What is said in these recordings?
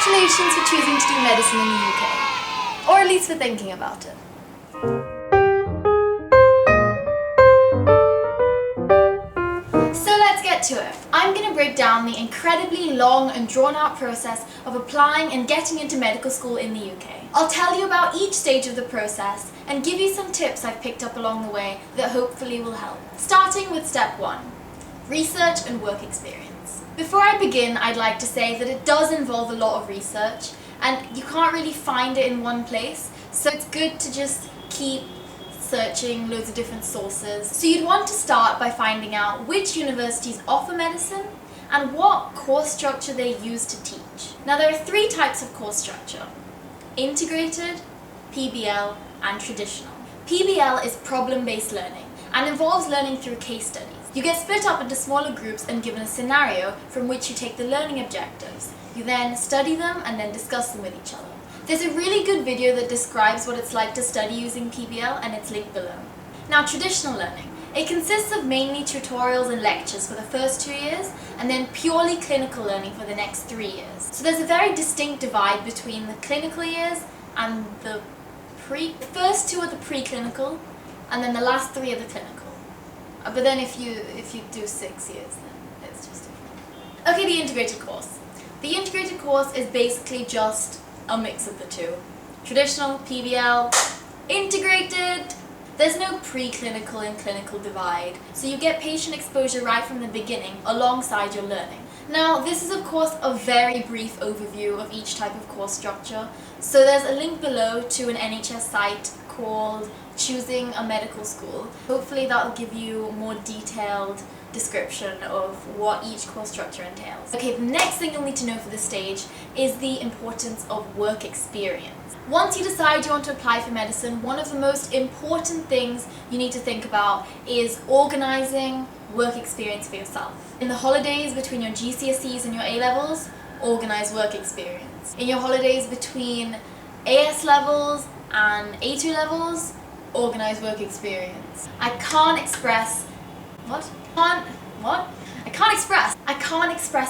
Congratulations for choosing to do medicine in the UK, or at least for thinking about it. So let's get to it. I'm going to break down the incredibly long and drawn out process of applying and getting into medical school in the UK. I'll tell you about each stage of the process and give you some tips I've picked up along the way that hopefully will help. Starting with step 1, research and work experience. Before I begin, I'd like to say that it does involve a lot of research and you can't really find it in one place, so it's good to just keep searching loads of different sources. So you'd want to start by finding out which universities offer medicine and what course structure they use to teach. Now there are 3 types of course structure: integrated, PBL and traditional. PBL is problem-based learning and involves learning through case studies. You get split up into smaller groups and given a scenario from which you take the learning objectives. You then study them and then discuss them with each other. There's a really good video that describes what it's like to study using PBL and it's linked below. Now, traditional learning. It consists of mainly tutorials and lectures for the first 2 years and then purely clinical learning for the next 3 years. So there's a very distinct divide between the clinical years and the first 2 are the preclinical and then the last 3 are the clinical. But then if you do 6 years, then it's just different. Okay, the integrated course. The integrated course is basically just a mix of the 2. Traditional, PBL, integrated. There's no preclinical and clinical divide, so you get patient exposure right from the beginning alongside your learning. Now, this is of course a very brief overview of each type of course structure, so there's a link below to an NHS site called Choosing a Medical School. Hopefully that will give you a more detailed description of what each course structure entails. Okay, the next thing you'll need to know for this stage is the importance of work experience. Once you decide you want to apply for medicine, one of the most important things you need to think about is organising work experience for yourself. In the holidays between your GCSEs and your A-levels, organise work experience. In your holidays between AS levels and A2 levels, organise work experience. I can't express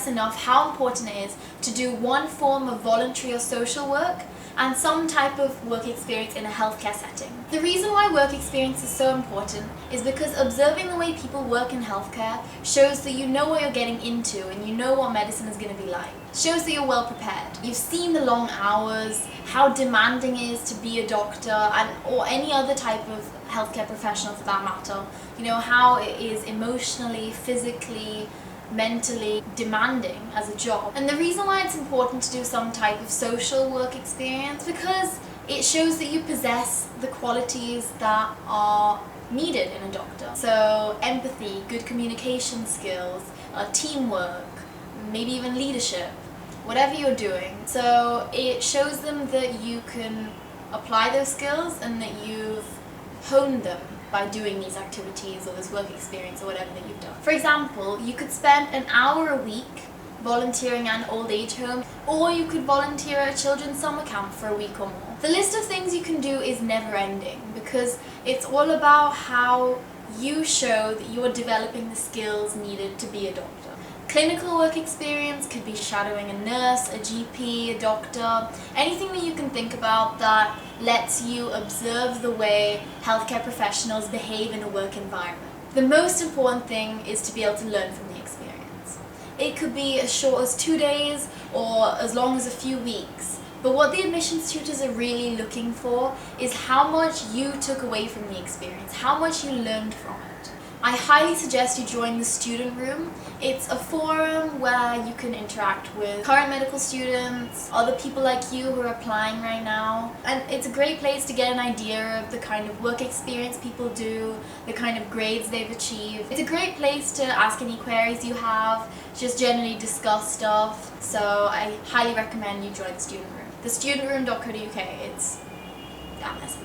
enough how important it is to do one form of voluntary or social work and some type of work experience in a healthcare setting. The reason why work experience is so important is because observing the way people work in healthcare shows that you know what you're getting into and you know what medicine is going to be like. It shows that you're well prepared. You've seen the long hours, how demanding it is to be a doctor or any other type of healthcare professional for that matter. You know, how it is emotionally, physically, mentally demanding as a job. And the reason why it's important to do some type of social work experience because it shows that you possess the qualities that are needed in a doctor. So empathy, good communication skills, teamwork, maybe even leadership, whatever you're doing. So it shows them that you can apply those skills and that you've honed them by doing these activities or this work experience or whatever that you've done. For example, you could spend an hour a week volunteering at an old age home, or you could volunteer at a children's summer camp for a week or more. The list of things you can do is never ending because it's all about how you show that you're developing the skills needed to be a doctor. Clinical work experience could be shadowing a nurse, a GP, a doctor, anything that you can think about that lets you observe the way healthcare professionals behave in a work environment. The most important thing is to be able to learn from the experience. It could be as short as 2 days or as long as a few weeks. But what the admissions tutors are really looking for is how much you took away from the experience, how much you learned from it. I highly suggest you join the student room. It's a forum where you can interact with current medical students, other people like you who are applying right now, and it's a great place to get an idea of the kind of work experience people do, the kind of grades they've achieved. It's a great place to ask any queries you have, just generally discuss stuff, so I highly recommend you join the student room. The studentroom.co.uk, it's that messy.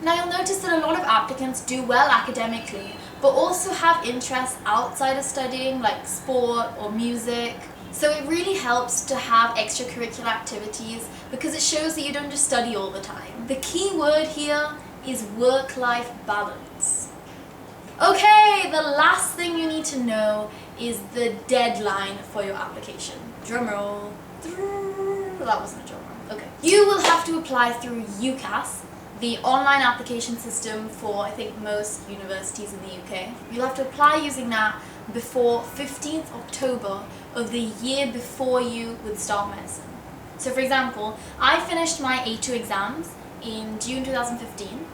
Now you'll notice that a lot of applicants do well academically, but also have interests outside of studying like sport or music. So it really helps to have extracurricular activities because it shows that you don't just study all the time. The key word here is work-life balance. Okay, the last thing you need to know is the deadline for your application. Drum roll. Well, that wasn't a joke. Okay. You will have to apply through UCAS, the online application system for, I think, most universities in the UK. You'll have to apply using that before 15th October of the year before you would start medicine. So for example, I finished my A2 exams in June 2015.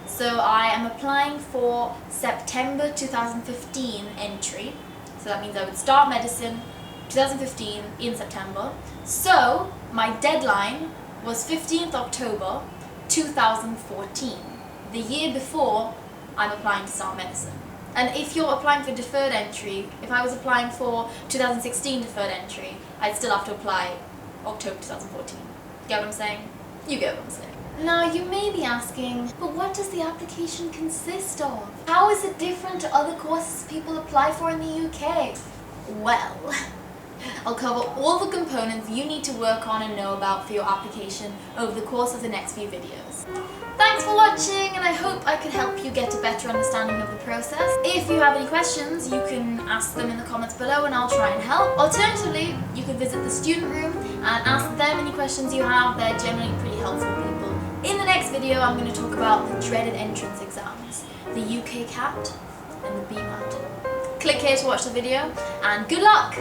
So I am applying for September 2015 entry. So that means I would start medicine 2015 in September. So my deadline was 15th October 2014, the year before I'm applying to start medicine. And if you're applying for deferred entry, if I was applying for 2016 deferred entry, I'd still have to apply October 2014. Get what I'm saying? You get what I'm saying. Now you may be asking, but what does the application consist of? How is it different to other courses people apply for in the UK? Well, I'll cover all the components you need to work on and know about for your application over the course of the next few videos. Thanks for watching, and I hope I could help you get a better understanding of the process. If you have any questions, you can ask them in the comments below and I'll try and help. Alternatively, you can visit the student room and ask them any questions you have. They're generally pretty helpful people. In the next video, I'm going to talk about the dreaded entrance exams, the UK CAT and the BMAT. Click here to watch the video, and good luck!